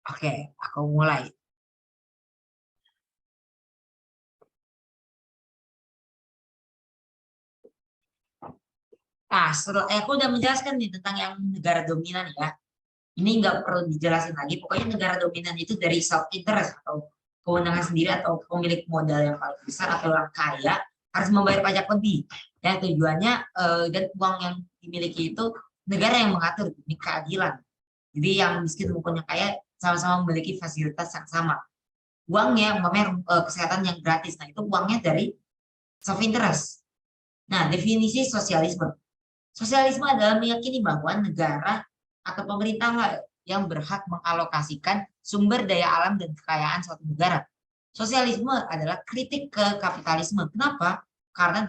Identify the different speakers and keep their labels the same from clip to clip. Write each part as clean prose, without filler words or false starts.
Speaker 1: Oke, aku mulai. Nah, setelah aku udah menjelaskan nih tentang yang negara dominan ya. Ini nggak perlu dijelasin lagi. Pokoknya negara dominan itu dari self interest atau kewenangan sendiri atau pemilik modal yang paling besar atau yang kaya harus membayar pajak lebih. Ya, tujuannya dan uang yang dimiliki itu negara yang mengatur demi keadilan. Jadi yang miskin maupun yang kaya sama-sama memiliki fasilitas yang sama. Uangnya umpamanya kesehatan yang gratis. Nah, itu uangnya dari self interest. Nah, definisi sosialisme. Sosialisme adalah meyakini bahwa negara atau pemerintah yang berhak mengalokasikan sumber daya alam dan kekayaan suatu negara. Sosialisme adalah kritik ke kapitalisme. Kenapa? Karena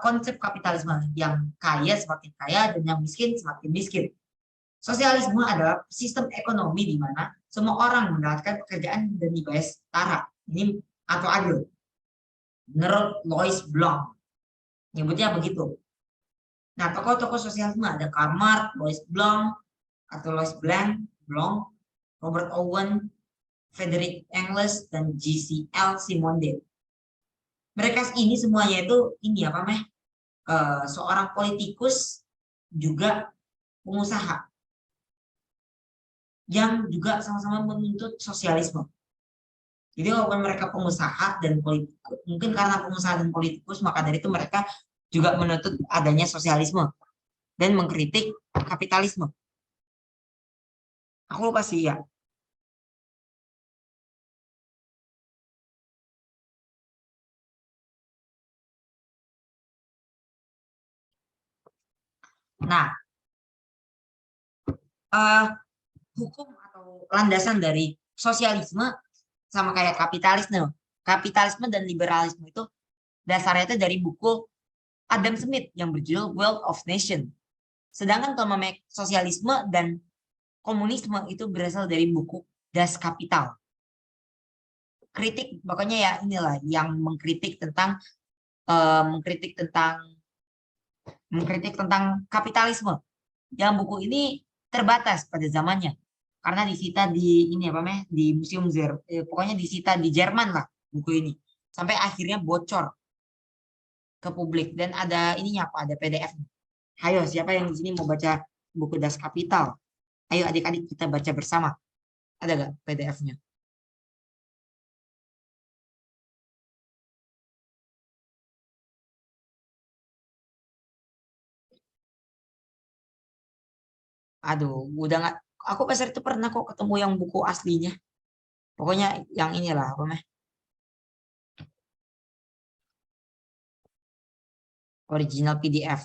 Speaker 1: konsep kapitalisme yang kaya semakin kaya dan yang miskin semakin miskin. Sosialisme adalah sistem ekonomi di mana semua orang mendapatkan pekerjaan dan dibayar setara. Ini atau adil. Menurut Louis Blanc, nyebutnya begitu. Nah, tokoh-tokoh sosialisme ada Karl Marx, Louis Blanc, atau Louis Blanc, Robert Owen, Frederick Engels, dan G.C.L. Simondon. Mereka ini semuanya itu ini apa meh? Seorang politikus juga pengusaha yang juga sama-sama menuntut sosialisme. Jadi walaupun mereka pengusaha dan politikus, mungkin karena pengusaha dan politikus, maka dari itu mereka juga menuntut adanya sosialisme dan mengkritik kapitalisme. Aku lupa sih ya. Nah, eh, hukum atau landasan dari sosialisme sama kayak kapitalisme. Kapitalisme dan liberalisme itu dasarnya itu dari buku Adam Smith yang berjudul Wealth of Nation. Sedangkan kalau sosialisme dan komunisme itu berasal dari buku Das Kapital. Kritik pokoknya ya inilah yang mengkritik tentang kapitalisme. Yang buku ini terbatas pada zamannya karena disita di ini apa namanya di museum pokoknya disita di Jerman lah buku ini sampai akhirnya bocor ke publik dan ada ininya apa ada PDF. Ayo siapa yang di sini mau baca buku Das Kapital? Ayo adik-adik kita baca bersama. Ada gak PDF-nya? Aduh, udah nggak. Aku pas itu pernah kok ketemu yang buku aslinya. Pokoknya yang inilah apa namanya original PDF.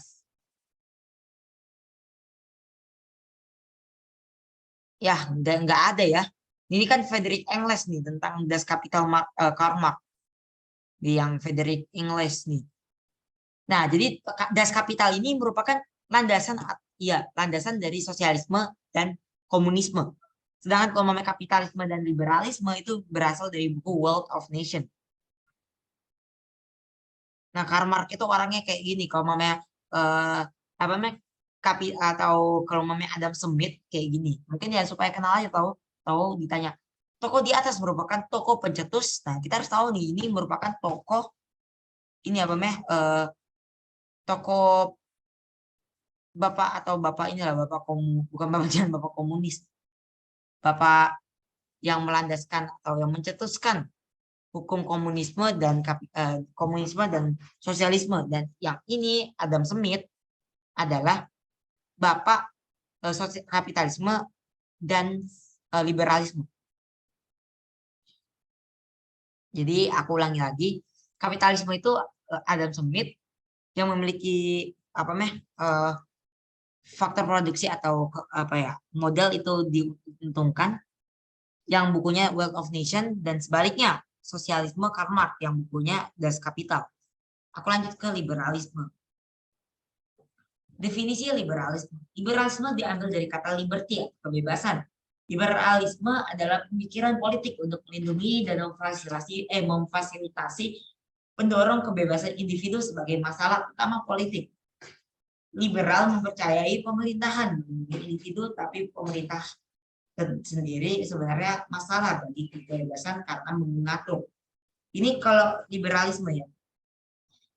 Speaker 1: Ya, nggak ada ya. Ini kan Frederick Engels nih tentang Das Kapital Karl Marx di yang Frederick Engels nih. Nah, jadi Das Kapital ini merupakan landasan landasan dari sosialisme dan komunisme. Sedangkan kalau namanya kapitalisme dan liberalisme itu berasal dari buku Wealth of Nation. Nah, Karl Marx itu orangnya kayak gini. Kalau namanya apa namanya atau kalau namanya Adam Smith kayak gini. Mungkin ya supaya kenal aja tahu ditanya. Tokoh di atas merupakan tokoh pencetus. Nah, kita harus tahu nih ini merupakan tokoh ini apa namanya tokoh bapak atau bapak inilah bapak bukan bapak jangan bapak komunis. Bapak yang melandaskan atau yang mencetuskan hukum komunisme dan sosialisme dan yang ini Adam Smith adalah bapak kapitalisme dan liberalisme. Jadi aku ulangi lagi, kapitalisme itu Adam Smith yang memiliki apa faktor produksi atau apa ya modal itu diuntungkan, yang bukunya Wealth of Nation, dan sebaliknya sosialisme Karl Marx yang bukunya Das Kapital. Aku lanjut ke liberalisme. Definisi liberalisme. Liberalisme diambil dari kata liberty, kebebasan. Liberalisme adalah pemikiran politik untuk melindungi dan memfasilitasi pendorong kebebasan individu sebagai masalah utama politik. liberal mempercayai pemerintahan individu, tapi pemerintah sendiri sebenarnya masalah bagi kebebasan karena mengatur. Ini kalau liberalisme ya.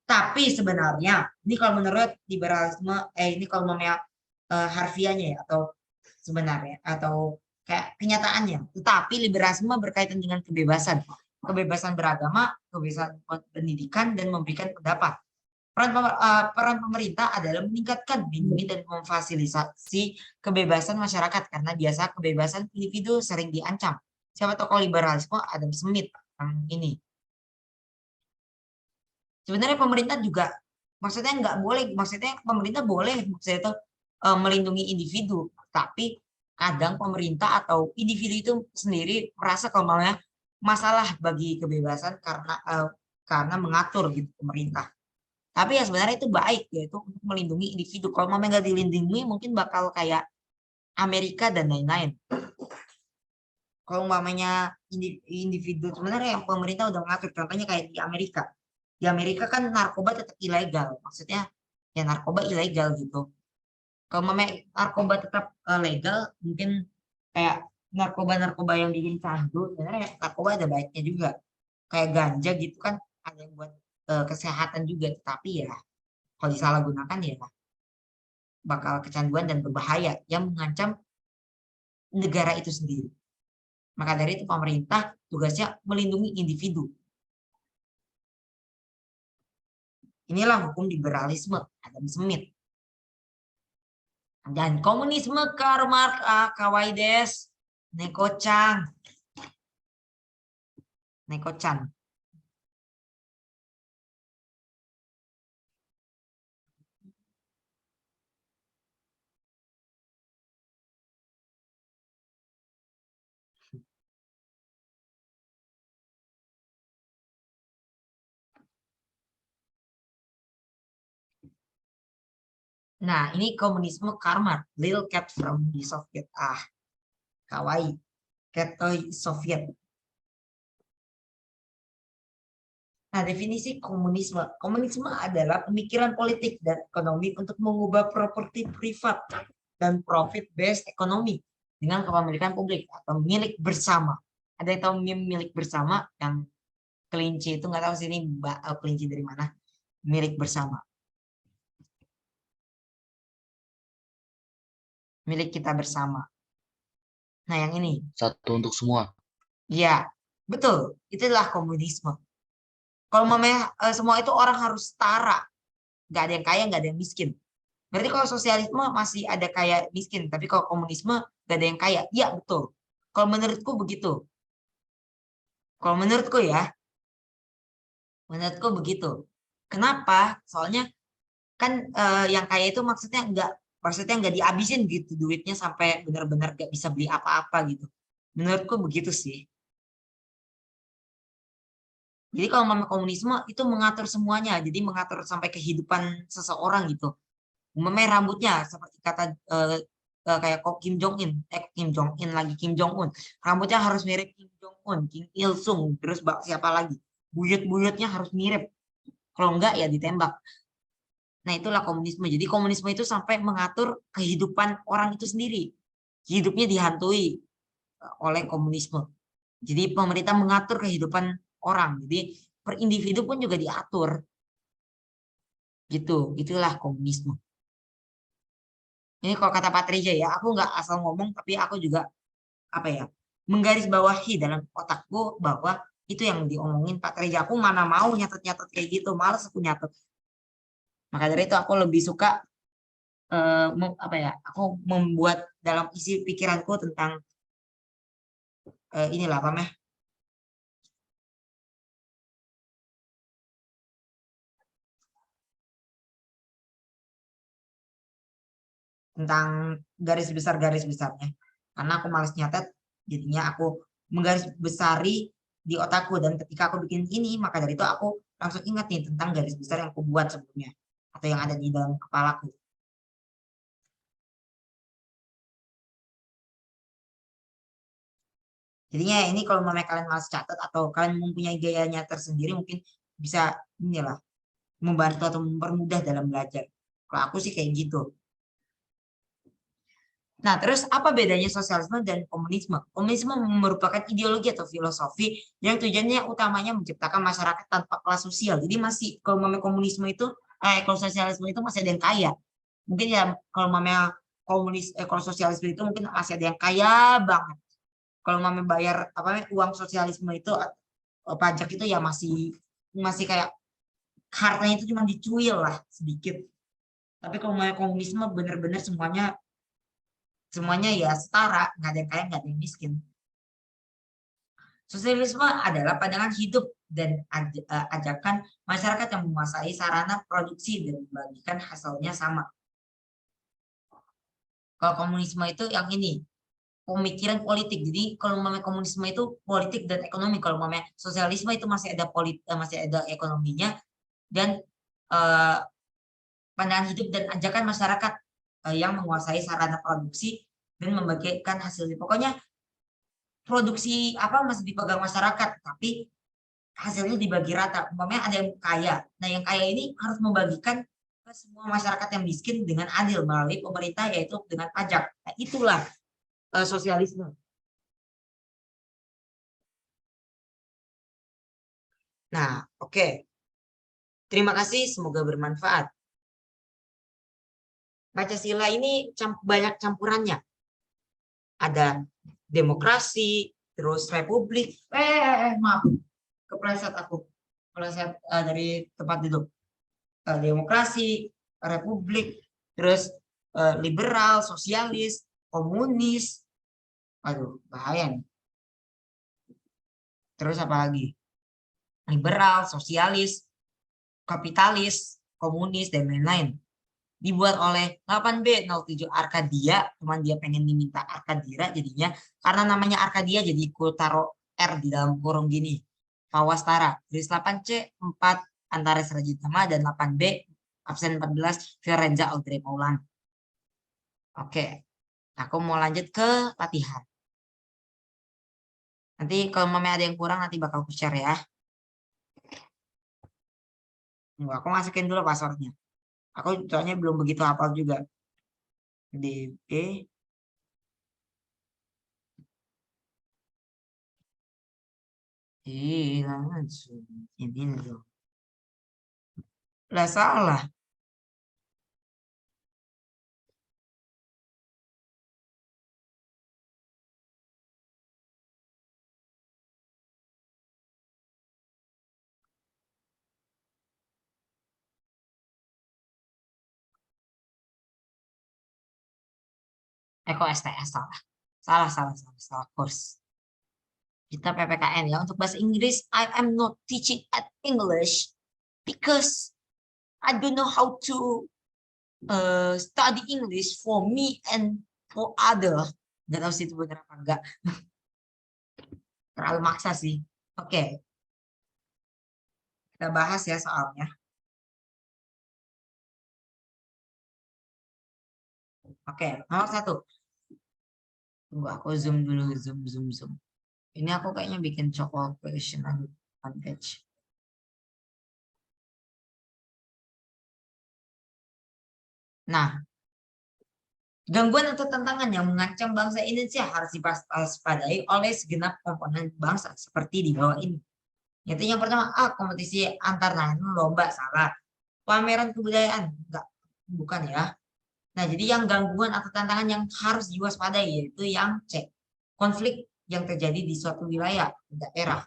Speaker 1: Tapi sebenarnya ini kalau menurut liberalisme, ini kalau namanya harfiahnya ya, atau sebenarnya atau kayak kenyataannya. Tetapi liberalisme berkaitan dengan kebebasan beragama, kebebasan pendidikan dan memberikan pendapat. Peran pemerintah adalah meningkatkan, melindungi dan memfasilitasi kebebasan masyarakat karena biasa kebebasan individu sering diancam. Siapa tokoh liberalisme? Adam Smith yang ini. Sebenarnya pemerintah juga maksudnya nggak boleh, maksudnya pemerintah boleh maksudnya itu melindungi individu, tapi kadang pemerintah atau individu itu sendiri merasa kalau masalah bagi kebebasan karena mengatur gitu pemerintah. Tapi ya sebenarnya itu baik yaitu untuk melindungi individu. Kalau nggak dilindungi mungkin bakal kayak Amerika dan lain-lain. Kalau individu sebenarnya yang pemerintah udah mengatur, contohnya kayak di Amerika. Di Amerika kan narkoba tetap ilegal, maksudnya ya narkoba ilegal gitu. Kalau narkoba tetap legal, mungkin kayak narkoba yang bikin candu, sebenarnya narkoba ada baiknya juga. Kayak ganja gitu kan ada yang buat kesehatan juga, tapi ya kalau disalahgunakan ya bakal kecanduan dan berbahaya yang mengancam negara itu sendiri. Maka dari itu pemerintah tugasnya melindungi individu. Inilah hukum liberalisme Adam Smith. Dan komunisme Karl Marx Kawaides Neko-chan. Nah, ini komunisme Karl Marx, Little Cat from the Soviet. Kawaii. Cat toy Soviet. Nah, definisi komunisme. Komunisme adalah pemikiran politik dan ekonomi untuk mengubah properti privat dan profit-based ekonomi dengan kepemilikan publik atau milik bersama. Ada yang tahu milik bersama yang kelinci itu nggak tahu sih ini kelinci dari mana. Milik bersama. Milik kita bersama. Nah, yang ini.
Speaker 2: Satu untuk semua.
Speaker 1: Ya, betul. Itulah komunisme. Kalau semua itu orang harus setara. Nggak ada yang kaya, nggak ada yang miskin. Berarti kalau sosialisme masih ada kaya miskin. Tapi kalau komunisme nggak ada yang kaya. Iya, betul. Kalau menurutku begitu. Kalau menurutku ya. Menurutku begitu. Kenapa? Soalnya kan yang kaya itu maksudnya nggak dihabisin gitu duitnya sampai benar-benar nggak bisa beli apa-apa gitu. Menurutku begitu sih. Jadi kalau komunisme itu mengatur semuanya, jadi mengatur sampai kehidupan seseorang gitu. Umpamanya rambutnya seperti kata kayak Kim Jong Un, Kim Jong Un, rambutnya harus mirip Kim Jong Un, Kim Il Sung, terus siapa lagi, buyut-buyutnya harus mirip. Kalau enggak ya ditembak. Nah itulah komunisme. Jadi komunisme itu sampai mengatur kehidupan orang itu sendiri. Hidupnya dihantui oleh komunisme. Jadi pemerintah mengatur kehidupan orang. Jadi per individu pun juga diatur. Gitu. Itulah komunisme. Ini kalau kata Patria ya, aku nggak asal ngomong, tapi aku juga apa ya menggarisbawahi dalam otakku bahwa itu yang diomongin Patria. Aku mana mau nyatet-nyatet kayak gitu, males aku nyatet. Maka dari itu aku lebih suka apa ya? Aku membuat dalam isi pikiranku tentang inilah apa meh tentang garis besarnya. Karena aku males nyatet, jadinya aku menggaris besari di otakku dan ketika aku bikin ini, maka dari itu aku langsung ingat nih tentang garis besar yang aku buat sebelumnya atau yang ada di dalam kepalaku. Jadinya ini kalau kalian malas catat atau kalian mempunyai gayanya tersendiri mungkin bisa inilah membantu atau mempermudah dalam belajar. Kalau aku sih kayak gitu. Nah, terus apa bedanya sosialisme dan komunisme? Komunisme merupakan ideologi atau filosofi yang tujuannya utamanya menciptakan masyarakat tanpa kelas sosial. Jadi masih kalau namanya komunisme itu, kalau sosialisme itu masih ada yang kaya. Mungkin ya kalau namanya kalau sosialisme itu mungkin masih ada yang kaya banget. Kalau namanya bayar apa namanya uang sosialisme itu pajak itu ya masih masih kayak hartanya itu cuma dicuil lah sedikit. Tapi kalau namanya komunisme benar-benar semuanya ya setara, nggak ada yang kaya, nggak ada yang miskin. Sosialisme adalah pandangan hidup dan ajakan masyarakat yang menguasai sarana produksi dan membagikan hasilnya sama. Kalau komunisme itu yang ini, pemikiran politik. Jadi kalau namanya komunisme itu politik dan ekonomi. Kalau namanya sosialisme itu masih ada ekonominya dan eh, pandangan hidup dan ajakan masyarakat yang menguasai sarana produksi dan membagikan hasilnya. Pokoknya produksi apa masih dipegang masyarakat, tapi hasilnya dibagi rata. Umpamanya ada yang kaya. Nah, yang kaya ini harus membagikan ke semua masyarakat yang miskin dengan adil melalui pemerintah, yaitu dengan pajak. Nah, itulah sosialisme. Nah, oke. Terima kasih, semoga bermanfaat. Pancasila ini banyak campurannya. Ada demokrasi, terus republik. Maaf, kepleset aku. Kepleset dari tempat duduk. Demokrasi, republik, terus liberal, sosialis, komunis. Aduh, bahaya nih. Terus apa lagi? Liberal, sosialis, kapitalis, komunis, dan lain-lain. Dibuat oleh 8B07 Arkadia, cuman dia pengen diminta Arkadira jadinya, karena namanya Arkadia jadi ikut taruh R di dalam kurung gini. Fawastara, garis 8C 4 Antares Rajitama dan 8B absen 14 Fiorenza Audrey Maulan. Oke, aku mau lanjut ke latihan. Nanti kalau mama ada yang kurang nanti bakal aku share ya. Aku masukin dulu passwordnya. Aku soalnya belum begitu hafal juga. DB langsung ini loh. Lah salah. Kok STS salah. Salah course. Kita PPKN ya. Untuk bahasa Inggris, I am not teaching at English because I don't know how to study English for me and for other. Gak tahu sih itu benar apa enggak. Terlalu maksa sih. Oke, kita bahas ya soalnya. Oke, nomor satu. Tunggu aku zoom dulu, zoom. Ini aku kayaknya bikin cokol question on page. Nah, gangguan atau tantangan yang mengancam bangsa Indonesia harus diwaspadai oleh segenap komponen bangsa seperti di bawah ini. Yaitu yang pertama, kompetisi antar nasional lomba, salah. Pameran kebudayaan, enggak, bukan ya. Nah, jadi yang gangguan atau tantangan yang harus diwaspadai yaitu yang C, konflik yang terjadi di suatu wilayah, daerah.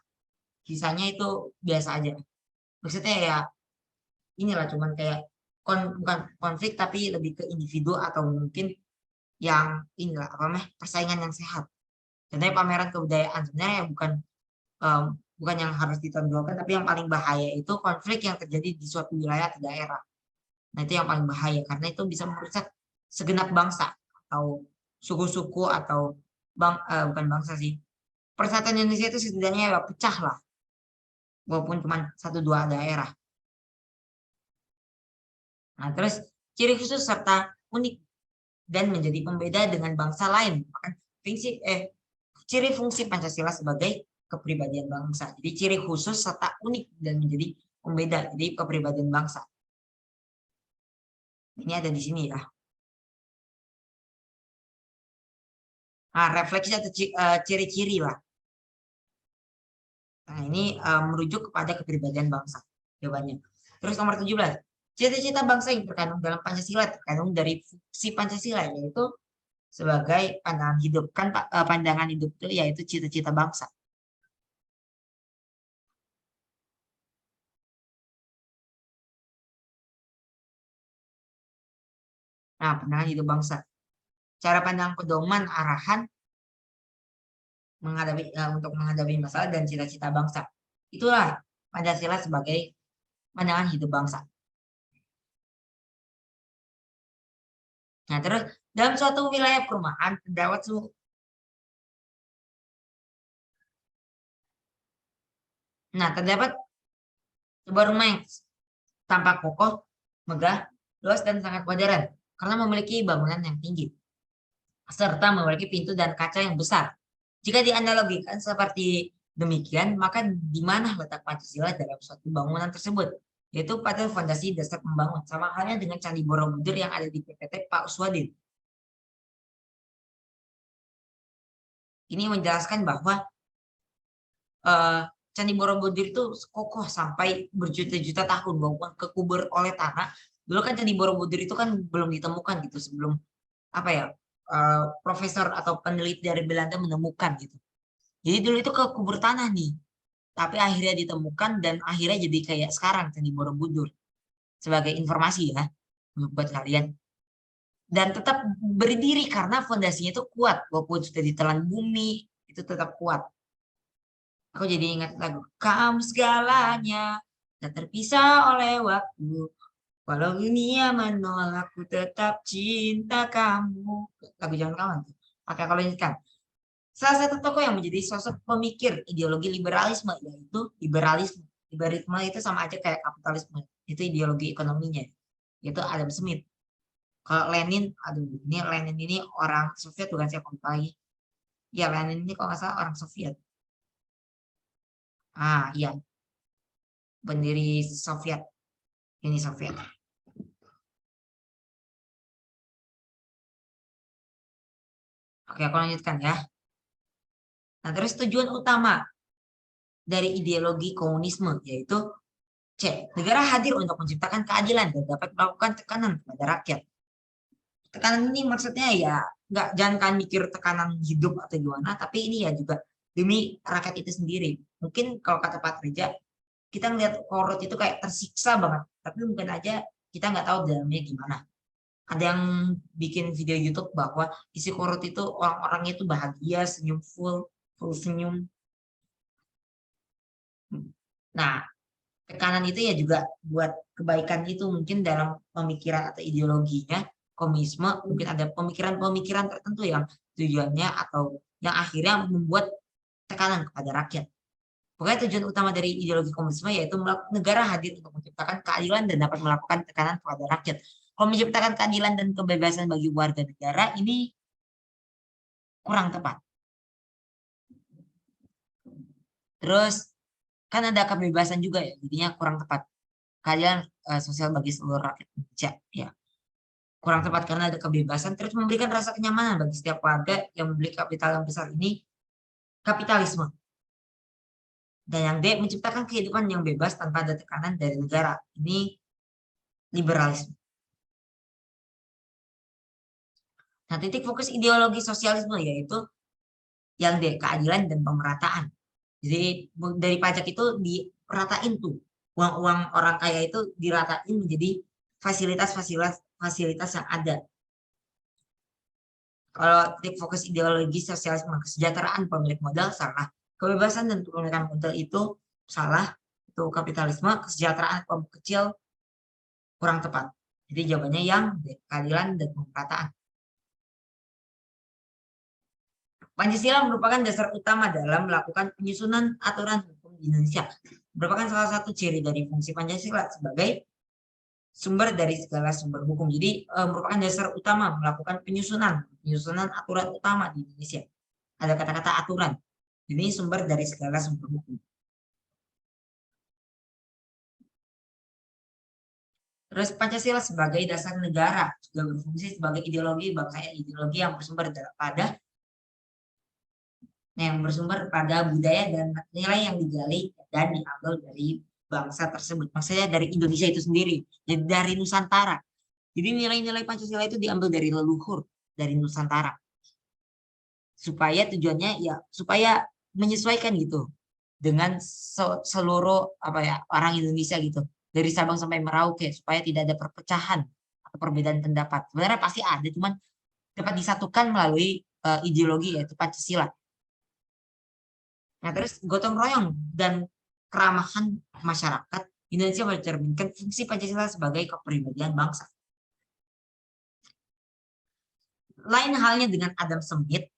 Speaker 1: Kisahnya itu biasa aja. Maksudnya ya inilah cuman kayak bukan konflik tapi lebih ke individu atau mungkin yang inilah apa namanya persaingan yang sehat. Contohnya pameran kebudayaan sebenarnya um, bukan yang harus ditonjolkan, tapi yang paling bahaya itu konflik yang terjadi di suatu wilayah atau daerah. Nah, itu yang paling bahaya karena itu bisa merusak segenap bangsa atau suku-suku atau bukan bangsa sih. Persatuan Indonesia itu setidaknya ya pecah lah, walaupun cuma satu dua daerah. Nah, terus ciri khusus serta unik dan menjadi pembeda dengan bangsa lain. Ciri fungsi Pancasila sebagai kepribadian bangsa. Jadi ciri khusus serta unik dan menjadi pembeda, jadi kepribadian bangsa. Ini ada di sini ya. Nah, refleksi atau ciri-ciri lah. Nah, ini merujuk kepada kepribadian bangsa. Jawabannya. Terus nomor 17. Cita-cita bangsa yang terkandung dalam Pancasila terkandung dari fungsi Pancasila, yaitu sebagai pandangan hidup. Kan pandangan hidup itu yaitu cita-cita bangsa. Nah, pandangan hidup bangsa. Cara pandang pedoman arahan untuk menghadapi masalah dan cita-cita bangsa. Itulah Pancasila sebagai pandangan hidup bangsa. Nah, terus dalam suatu wilayah perumahan terdapat terdapat sebuah rumah yang tampak kokoh, megah, luas dan sangat modern karena memiliki bangunan yang tinggi serta memiliki pintu dan kaca yang besar. Jika dianalogikan seperti demikian, maka di mana letak Pancasila dalam suatu bangunan tersebut? Yaitu pada fondasi dasar pembangun, sama halnya dengan Candi Borobudur yang ada di PPT Pak Uswadin. Ini menjelaskan bahwa Candi Borobudur itu kokoh sampai berjuta-juta tahun, walaupun kekubur oleh tanah. Dulu kan Candi Borobudur itu kan belum ditemukan gitu sebelum apa ya profesor atau peneliti dari Belanda menemukan gitu. Jadi dulu itu kekubur tanah nih, tapi akhirnya ditemukan dan akhirnya jadi kayak sekarang Candi Borobudur. Sebagai informasi ya buat kalian. Dan tetap berdiri karena fondasinya itu kuat, walaupun sudah ditelan bumi itu tetap kuat. Aku jadi ingat lagu kamu segalanya tak terpisah oleh waktu. Walau dunia menolakku tetap cinta kamu. Lagu Jangan Kawan tuh. Oke, kalau ini kan salah satu tokoh yang menjadi sosok pemikir ideologi liberalisme yaitu liberalisme. Liberalisme itu sama aja kayak kapitalisme. Itu ideologi ekonominya. Itu Adam Smith. Kalau Lenin, aduh, ini Lenin ini orang Soviet bukan siapa lagi. Ya, Lenin ini kalau nggak salah orang Soviet. Ah, iya, pendiri Soviet. Ini Soviet. Oke, aku lanjutkan ya. Nah, terus tujuan utama dari ideologi komunisme yaitu C. Negara hadir untuk menciptakan keadilan dan dapat melakukan tekanan kepada rakyat. Tekanan ini maksudnya ya nggak jangan kalian mikir tekanan hidup atau gimana, tapi ini ya juga demi rakyat itu sendiri. Mungkin kalau kata Pak Reja, kita ngeliat korut itu kayak tersiksa banget, tapi mungkin aja kita nggak tahu dalamnya gimana. Ada yang bikin video YouTube bahwa isi korut itu orang-orangnya itu bahagia, senyum full senyum. Nah, tekanan itu ya juga buat kebaikan itu mungkin dalam pemikiran atau ideologinya komunisme mungkin ada pemikiran-pemikiran tertentu yang tujuannya atau yang akhirnya membuat tekanan kepada rakyat. Pokoknya tujuan utama dari ideologi komunisme yaitu negara hadir untuk menciptakan keadilan dan dapat melakukan tekanan kepada rakyat. Kalau menciptakan keadilan dan kebebasan bagi warga negara ini kurang tepat. Terus kan ada kebebasan juga ya, jadinya kurang tepat. Keadilan sosial bagi seluruh rakyat Indonesia ya. Kurang tepat karena ada kebebasan terus memberikan rasa kenyamanan bagi setiap warga yang memiliki kapital yang besar ini kapitalisme. Dan yang D menciptakan kehidupan yang bebas tanpa ada tekanan dari negara. Ini liberalisme. Nah, titik fokus ideologi sosialisme yaitu yang D keadilan dan pemerataan. Jadi dari pajak itu diratain tuh. Uang-uang orang kaya itu diratain menjadi fasilitas yang ada. Kalau titik fokus ideologi sosialisme kesejahteraan pemilik modal salah. Kebebasan dan kepemilikan modal itu salah. Itu kapitalisme, kesejahteraan kelompok kecil kurang tepat. Jadi jawabannya yang keadilan dan pemerataan. Pancasila merupakan dasar utama dalam melakukan penyusunan aturan hukum di Indonesia. Merupakan salah satu ciri dari fungsi Pancasila sebagai sumber dari segala sumber hukum. Jadi merupakan dasar utama melakukan penyusunan aturan utama di Indonesia. Ada kata-kata aturan. Ini sumber dari segala sumber hukum. Terus Pancasila sebagai dasar negara juga berfungsi sebagai ideologi bangsa, ideologi yang bersumber pada budaya dan nilai yang digali dan diambil dari bangsa tersebut. Maksudnya dari Indonesia itu sendiri, jadi dari Nusantara. Jadi nilai-nilai Pancasila itu diambil dari leluhur, dari Nusantara. Supaya tujuannya ya supaya menyesuaikan gitu dengan seluruh apa ya orang Indonesia gitu. Dari Sabang sampai Merauke supaya tidak ada perpecahan atau perbedaan pendapat. Sebenarnya pasti ada, cuman dapat disatukan melalui ideologi yaitu Pancasila. Nah, terus gotong royong dan keramahan masyarakat Indonesia mencerminkan fungsi Pancasila sebagai kepribadian bangsa. Lain halnya dengan Adam Smith,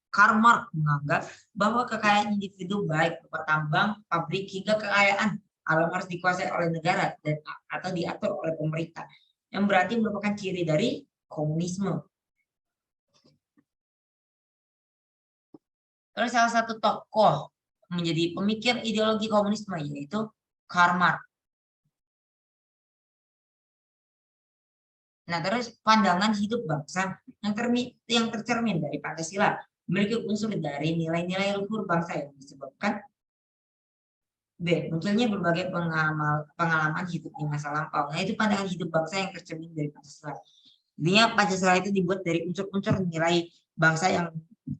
Speaker 1: Karl Marx menganggap bahwa kekayaan individu baik berupa tambang, pabrik, hingga kekayaan alam harus dikuasai oleh negara dan atau diatur oleh pemerintah, yang berarti merupakan ciri dari komunisme. Terus salah satu tokoh menjadi pemikir ideologi komunisme yaitu Karl Marx. Nah, terus pandangan hidup bangsa yang tercermin dari Pancasila memiliki unsur dari nilai-nilai luhur bangsa yang disebabkan B. Munculnya berbagai pengalaman hidup di masa lampau. Nah, itu pandangan hidup bangsa yang tercermin dari Pancasila. Intinya Pancasila itu dibuat dari unsur-unsur nilai bangsa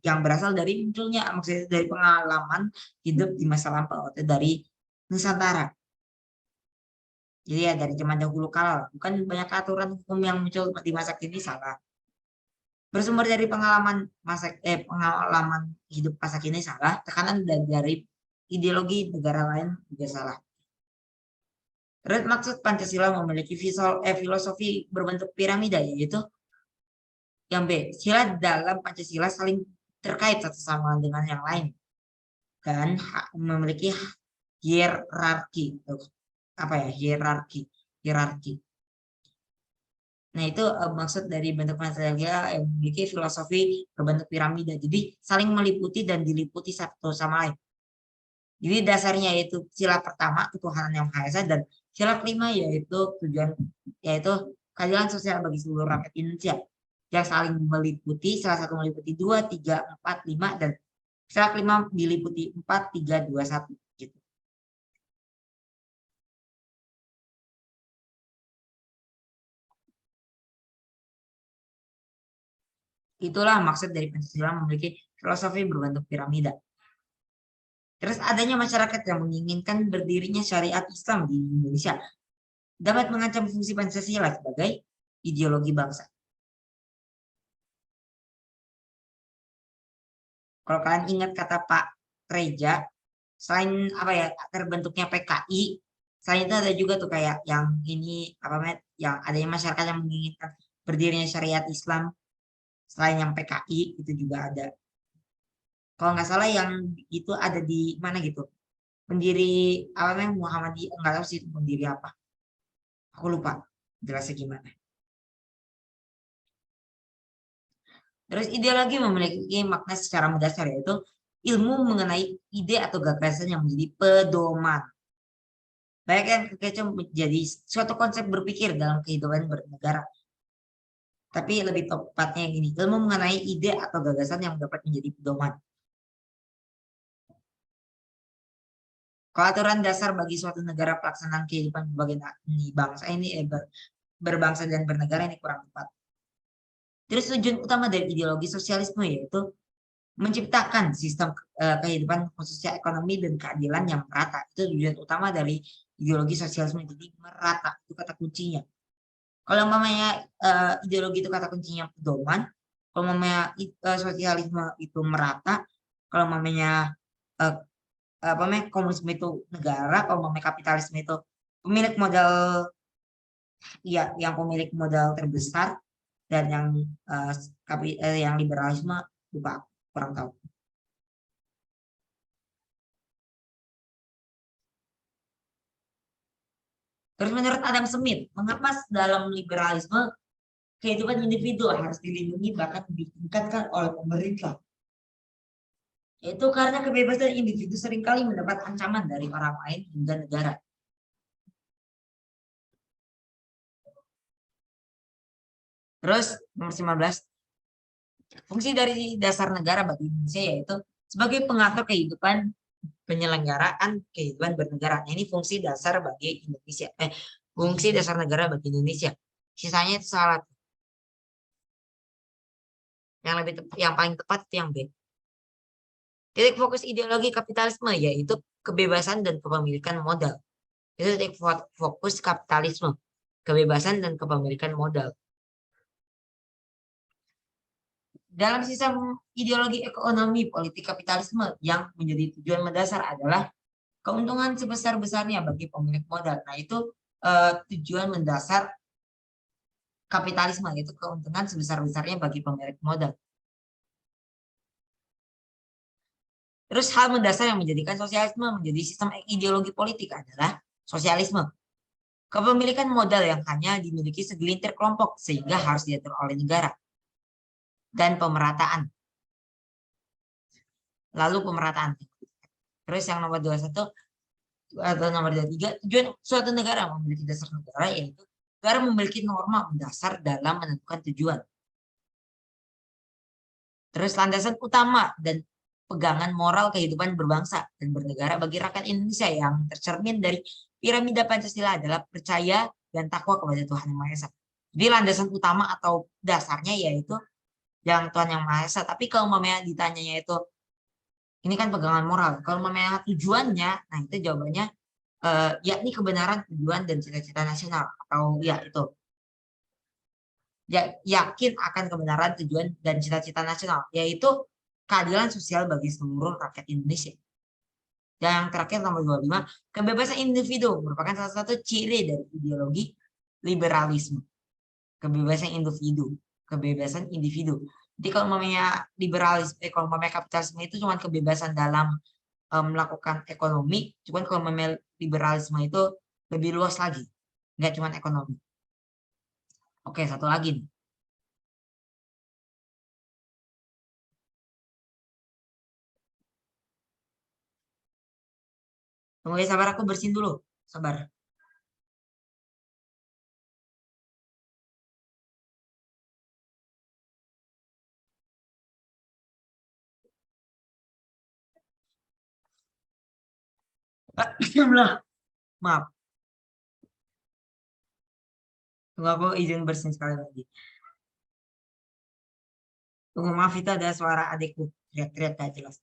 Speaker 1: yang berasal dari munculnya, maksudnya dari pengalaman hidup di masa lampau atau dari Nusantara. Jadi ya dari zaman dahulu kala, bukan banyak aturan hukum yang muncul di masa kini salah. Bersumber dari pengalaman hidup masa kini salah, tekanan dari ideologi negara lain juga salah. Terus maksud Pancasila memiliki filosofi berbentuk piramida, yaitu yang B, sila dalam Pancasila saling terkait satu sama dengan yang lain dan memiliki hierarki. Apa ya hierarki. Nah, itu maksud dari bentuk Pancasila yang memiliki filosofi berbentuk piramida. Jadi saling meliputi dan diliputi satu sama lain. Jadi dasarnya yaitu sila pertama ketuhanan yang Maha Esa, dan sila kelima yaitu keadilan sosial bagi seluruh rakyat Indonesia yang saling meliputi, salah satu meliputi 2, 3, 4, 5, dan sila kelima diliputi 4, 3, 2, 1 gitu. Itulah maksud dari Pancasila memiliki filosofi berbentuk piramida. Terus adanya masyarakat yang menginginkan berdirinya syariat Islam di Indonesia dapat mengancam fungsi Pancasila sebagai ideologi bangsa. Kalau kalian ingat kata Pak Reja, selain apa ya terbentuknya PKI, selain itu ada juga tuh kayak yang ini apa namanya, yang adanya masyarakat yang menginginkan berdirinya syariat Islam selain yang PKI itu juga ada. Kalau nggak salah yang itu ada di mana gitu, pendiri apa namanya Muhammadiyah, nggak tahu sih itu pendiri apa, aku lupa jelasnya gimana. Terus ideologi memiliki makna secara mendasar, yaitu ilmu mengenai ide atau gagasan yang menjadi pedoman. Banyak yang kekecoh menjadi suatu konsep berpikir dalam kehidupan bernegara. Tapi lebih tepatnya yang ini, ilmu mengenai ide atau gagasan yang dapat menjadi pedoman. Kalau aturan dasar bagi suatu negara pelaksanaan kehidupan berbagai bangsa ini berbangsa dan bernegara ini kurang tepat. Terus tujuan utama dari ideologi sosialisme yaitu menciptakan sistem kehidupan khususnya ekonomi dan keadilan yang merata. Itu tujuan utama dari ideologi sosialisme, jadi merata itu kata kuncinya. Kalau namanya ideologi itu kata kuncinya pedoman, kalau namanya sosialisme itu merata, kalau namanya apa namanya komunisme itu negara, kalau namanya kapitalisme itu pemilik modal, ya yang pemilik modal terbesar, dan yang liberalisme lupa, kurang tahu. Terus menurut Adam Smith, mengapa dalam liberalisme kehidupan individu harus dilindungi bahkan ditingkatkan oleh pemerintah? Itu karena kebebasan individu seringkali mendapat ancaman dari orang lain hingga negara. Terus nomor 15, fungsi dari dasar negara bagi Indonesia yaitu sebagai pengatur kehidupan penyelenggaraan kehidupan bernegara. Nah, ini fungsi dasar bagi Indonesia. Fungsi dasar negara bagi Indonesia. Sisanya itu salah. Yang paling tepat itu yang B. Titik fokus ideologi kapitalisme yaitu kebebasan dan kepemilikan modal. Itu titik fokus kapitalisme, kebebasan dan kepemilikan modal. Dalam sistem ideologi ekonomi politik kapitalisme yang menjadi tujuan mendasar adalah keuntungan sebesar-besarnya bagi pemilik modal. Nah, itu tujuan mendasar kapitalisme, yaitu keuntungan sebesar-besarnya bagi pemilik modal. Terus hal mendasar yang menjadikan sosialisme menjadi sistem ideologi politik adalah sosialisme. Kepemilikan modal yang hanya dimiliki segelintir kelompok sehingga harus diatur oleh negara. Dan pemerataan. Lalu pemerataan. Terus yang nomor 21 atau nomor 23, tujuan suatu negara memiliki dasar negara yaitu negara memiliki norma mendasar dalam menentukan tujuan. Terus landasan utama dan pegangan moral kehidupan berbangsa dan bernegara bagi rakyat Indonesia yang tercermin dari piramida Pancasila adalah percaya dan takwa kepada Tuhan Yang Maha Esa. Jadi landasan utama atau dasarnya yaitu yang Tuhan Yang Maha Esa. Tapi kalau mamanya ditanyanya itu, ini kan pegangan moral. Kalau mamanya tujuannya, nah itu jawabannya yakni kebenaran, tujuan, dan cita-cita nasional. Atau ya itu. Yakin akan kebenaran, tujuan, dan cita-cita nasional. Yaitu keadilan sosial bagi seluruh rakyat Indonesia. Dan yang terakhir nomor 25, kebebasan individu merupakan salah satu ciri dari ideologi liberalisme. Kebebasan individu, kebebasan individu. Jadi kalau namanya liberalis, kalau namanya kapitalisme itu cuma kebebasan dalam melakukan ekonomi, cuman kalau namanya liberalisme itu lebih luas lagi, nggak cuma ekonomi. Oke, satu lagi nih. Tunggu ya, sabar aku bersihin dulu. Sabar. Maaf. Tunggu aku izin bersihin sekali lagi. Tunggu, maaf itu ada suara adikku. Teriak-teriak gak jelas.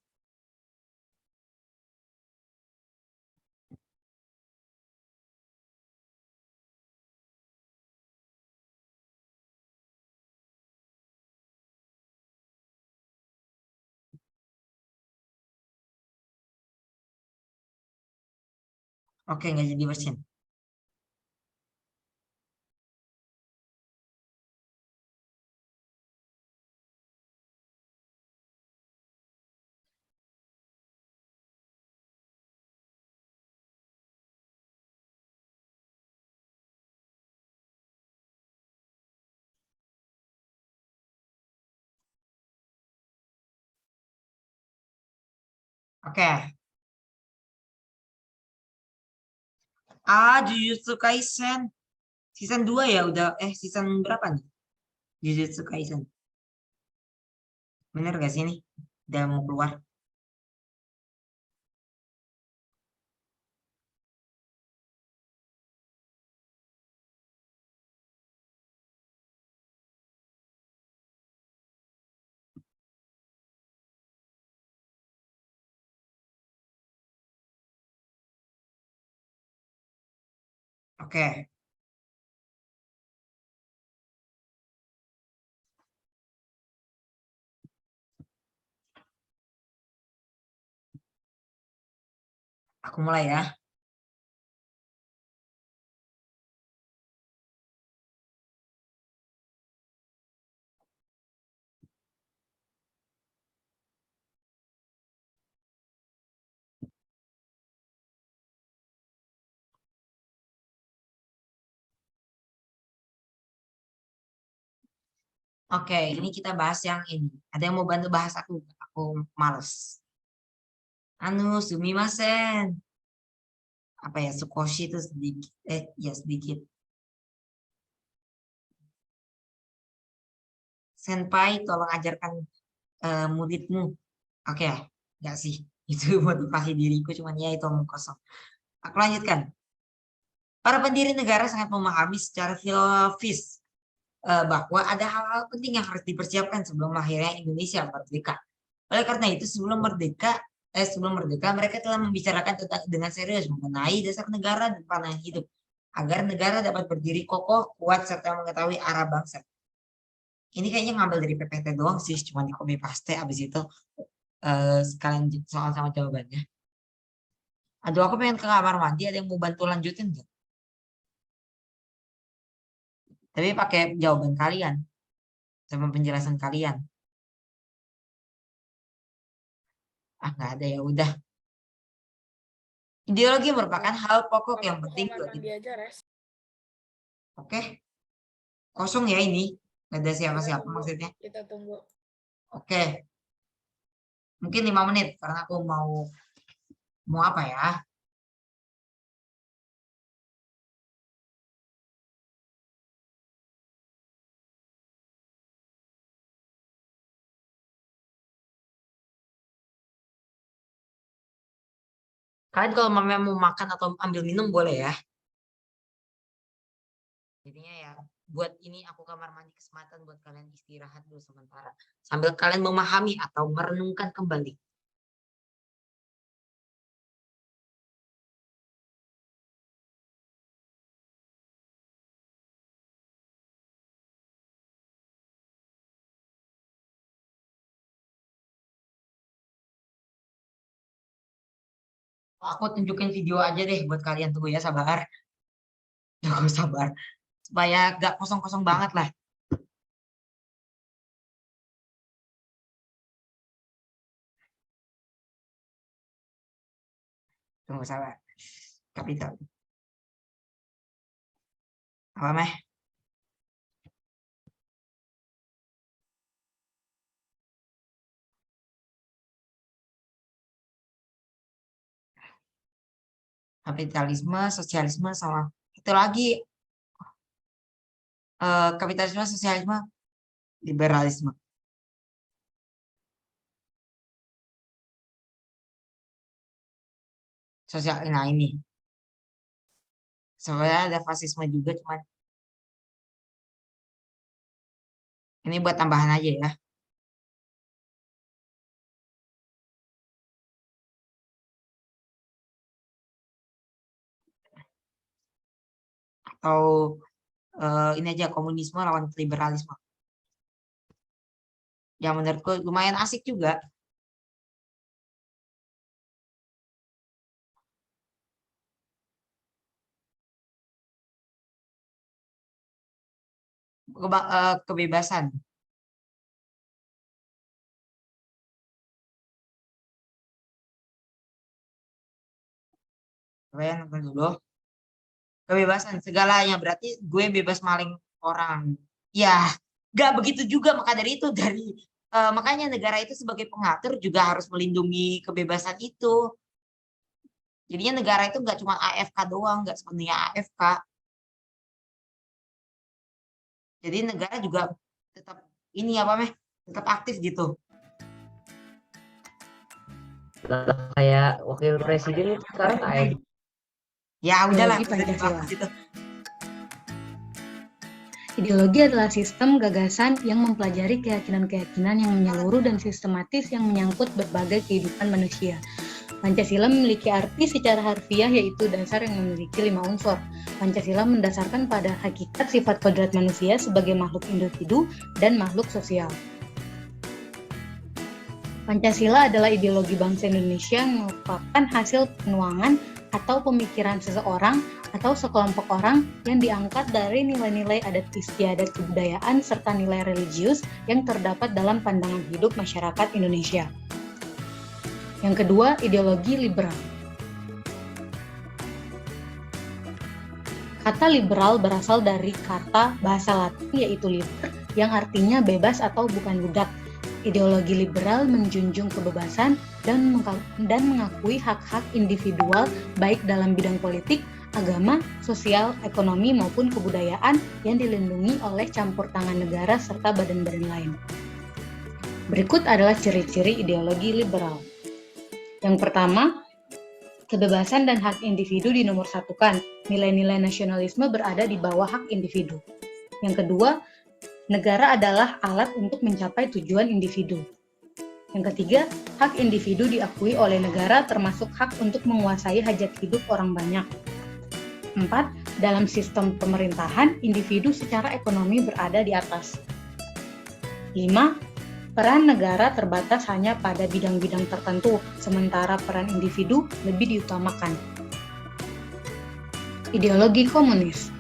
Speaker 1: Oke, nggak jadi bersihin. Oke. Jujutsu Kaisen. Season 2 ya udah, season berapa nih? Jujutsu Kaisen. Bener gak sih ini? Udah mau keluar. Oke. Aku mulai ya. Oke, ini kita bahas yang ini. Ada yang mau bantu bahas aku? Aku males. Sumimasen. Apa ya, Sukoshi itu sedikit. Ya sedikit. senpai tolong ajarkan muridmu. Oke ya, enggak sih. Itu motivasi diriku, cuman ya itu omong kosong. Aku lanjutkan. Para pendiri negara sangat memahami secara filosofis bahwa ada hal-hal penting yang harus dipersiapkan sebelum lahirnya Indonesia merdeka. Oleh karena itu sebelum merdeka mereka telah membicarakan dengan serius mengenai dasar negara dan pandangan hidup agar negara dapat berdiri kokoh, kuat serta mengetahui arah bangsa. Ini kayaknya ngambil dari PPT doang sih, cuma di copy paste abis itu sekalian soal sama jawabannya. Aduh, aku pengen ke kamar mandi, ada yang mau bantu lanjutin nggak? Tapi pakai jawaban kalian sama penjelasan kalian. Ah, nggak ada, ya udah. Ideologi merupakan hal pokok yang penting bagi. Oke, kosong ya ini, nggak ada siapa-siapa maksudnya.
Speaker 2: Kita tunggu.
Speaker 1: Oke, mungkin 5 menit karena aku mau apa ya? Kalian kalau mau makan atau ambil minum boleh ya. Jadinya ya buat ini aku kamar mandi kesempatan buat kalian istirahat dulu sementara. Sambil kalian memahami atau merenungkan kembali. Aku tunjukin video aja deh buat kalian, tunggu ya, sabar. Tunggu sabar. Supaya gak kosong-kosong banget lah. Tunggu sabar. Kapital. Apa meh? Kapitalisme, sosialisme sama itu lagi. Kapitalisme, sosialisme, liberalisme. Sosial, nah ini. Sebenarnya ada fasisme juga, cuman ini buat tambahan aja ya. Atau ini aja, komunisme lawan liberalisme. Yang menurutku lumayan asik juga. Kebebasan. Kalian nonton dulu. Kebebasan segalanya berarti gue bebas maling orang. Ya, gak begitu juga, maka dari itu makanya negara itu sebagai pengatur juga harus melindungi kebebasan itu. Jadinya negara itu nggak cuma AFK doang, nggak sepenuhnya AFK. Jadi negara juga tetap ini apa meh, tetap aktif gitu.
Speaker 3: Kayak wakil presiden itu sekarang AFK.
Speaker 1: Ya udahlah,
Speaker 4: Ideologi adalah sistem gagasan yang mempelajari keyakinan-keyakinan yang menyeluruh dan sistematis yang menyangkut berbagai kehidupan manusia. Pancasila memiliki arti secara harfiah yaitu dasar yang memiliki 5 unsur. Pancasila mendasarkan pada hakikat sifat kodrat manusia sebagai makhluk individu dan makhluk sosial. Pancasila adalah ideologi bangsa Indonesia yang merupakan hasil penuangan atau pemikiran seseorang atau sekelompok orang yang diangkat dari nilai-nilai adat istiadat kebudayaan serta nilai religius yang terdapat dalam pandangan hidup masyarakat Indonesia. Yang kedua, ideologi liberal. Kata liberal berasal dari kata bahasa Latin yaitu liber yang artinya bebas atau bukan budak. Ideologi liberal menjunjung kebebasan dan mengakui hak-hak individual baik dalam bidang politik agama, sosial, ekonomi, maupun kebudayaan yang dilindungi oleh campur tangan negara serta badan-badan lain. Berikut adalah ciri-ciri ideologi liberal. Yang pertama, kebebasan dan hak individu dinomorsatukan. Nilai-nilai nasionalisme berada di bawah hak individu. Yang kedua, negara adalah alat untuk mencapai tujuan individu. Yang ketiga, hak individu diakui oleh negara termasuk hak untuk menguasai hajat hidup orang banyak. 4. Dalam sistem pemerintahan, individu secara ekonomi berada di atas. 5. Peran negara terbatas hanya pada bidang-bidang tertentu, sementara peran individu lebih diutamakan. Ideologi komunis.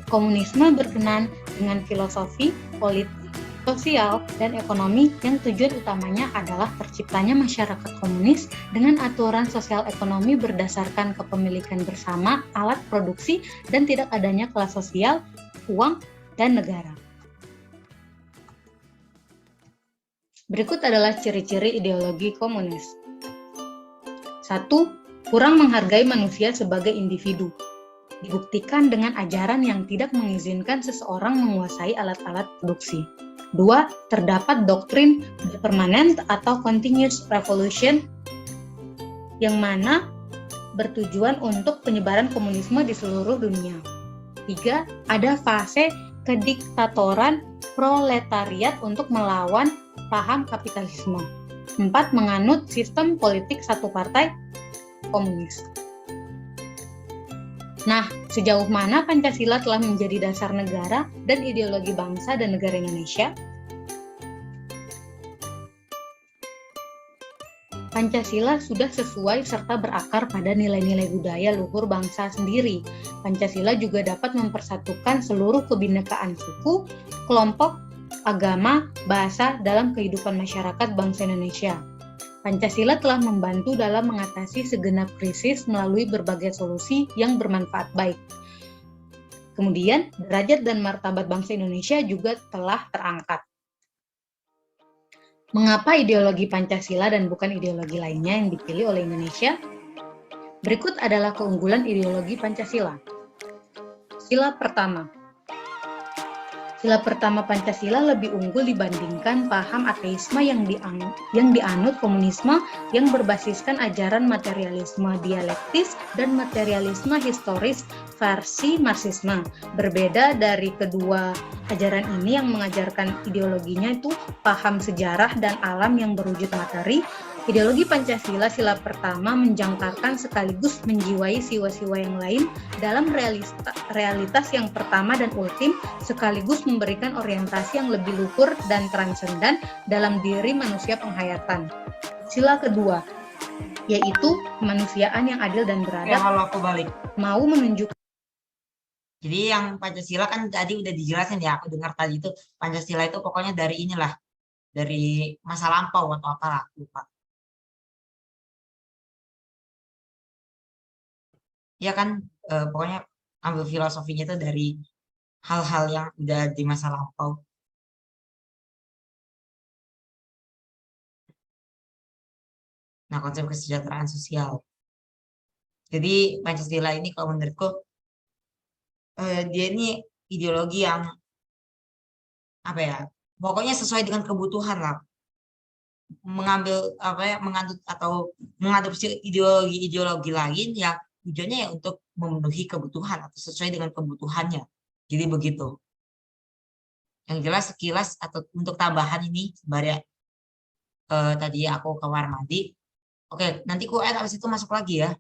Speaker 4: Komunisme berkenan dengan filosofi, politik, sosial, dan ekonomi yang tujuan utamanya adalah terciptanya masyarakat komunis dengan aturan sosial ekonomi berdasarkan kepemilikan bersama, alat produksi, dan tidak adanya kelas sosial, uang, dan negara. Berikut adalah ciri-ciri ideologi komunis. 1. Kurang menghargai manusia sebagai individu. Dibuktikan dengan ajaran yang tidak mengizinkan seseorang menguasai alat-alat produksi. 2. Terdapat doktrin permanent atau continuous revolution yang mana bertujuan untuk penyebaran komunisme di seluruh dunia. 3. Ada fase kediktatoran proletariat untuk melawan paham kapitalisme. 4. Menganut sistem politik satu partai komunis. Nah, sejauh mana Pancasila telah menjadi dasar negara dan ideologi bangsa dan negara Indonesia? Pancasila sudah sesuai serta berakar pada nilai-nilai budaya luhur bangsa sendiri. Pancasila juga dapat mempersatukan seluruh kebinekaan suku, kelompok, agama, bahasa dalam kehidupan masyarakat bangsa Indonesia. Pancasila telah membantu dalam mengatasi segenap krisis melalui berbagai solusi yang bermanfaat baik. Kemudian, derajat dan martabat bangsa Indonesia juga telah terangkat. Mengapa ideologi Pancasila dan bukan ideologi lainnya yang dipilih oleh Indonesia? Berikut adalah keunggulan ideologi Pancasila. Sila pertama. Sila pertama Pancasila lebih unggul dibandingkan paham ateisme yang dianut komunisme yang berbasiskan ajaran materialisme dialektis dan materialisme historis versi Marxisme. Berbeda dari kedua ajaran ini yang mengajarkan ideologinya itu paham sejarah dan alam yang berwujud materi, ideologi Pancasila sila pertama menjangkarkan sekaligus menjiwai siwa-siwa yang lain dalam realitas yang pertama dan ultim, sekaligus memberikan orientasi yang lebih luhur dan transendan dalam diri manusia penghayatan. Sila kedua, yaitu kemanusiaan yang adil dan beradab.
Speaker 1: Ya, kalau aku balik.
Speaker 4: Mau menunjukkan.
Speaker 1: Jadi yang Pancasila kan tadi udah dijelasin ya, aku dengar tadi itu Pancasila itu pokoknya dari inilah, dari masa lampau atau apalah, lupa. Ya kan, pokoknya ambil filosofinya itu dari hal-hal yang udah di masa lampau. Nah, konsep kesejahteraan sosial. Jadi Pancasila ini kalau menurutku dia ini ideologi yang apa ya? Pokoknya sesuai dengan kebutuhan lah. Mengambil apa ya? Mengadopsi ideologi lain yang tujuannya ya untuk memenuhi kebutuhan atau sesuai dengan kebutuhannya. Jadi begitu. Yang jelas sekilas atau untuk tambahan ini sebenarnya tadi aku ke kamar mandi. Oke, nanti ku add habis itu masuk lagi ya.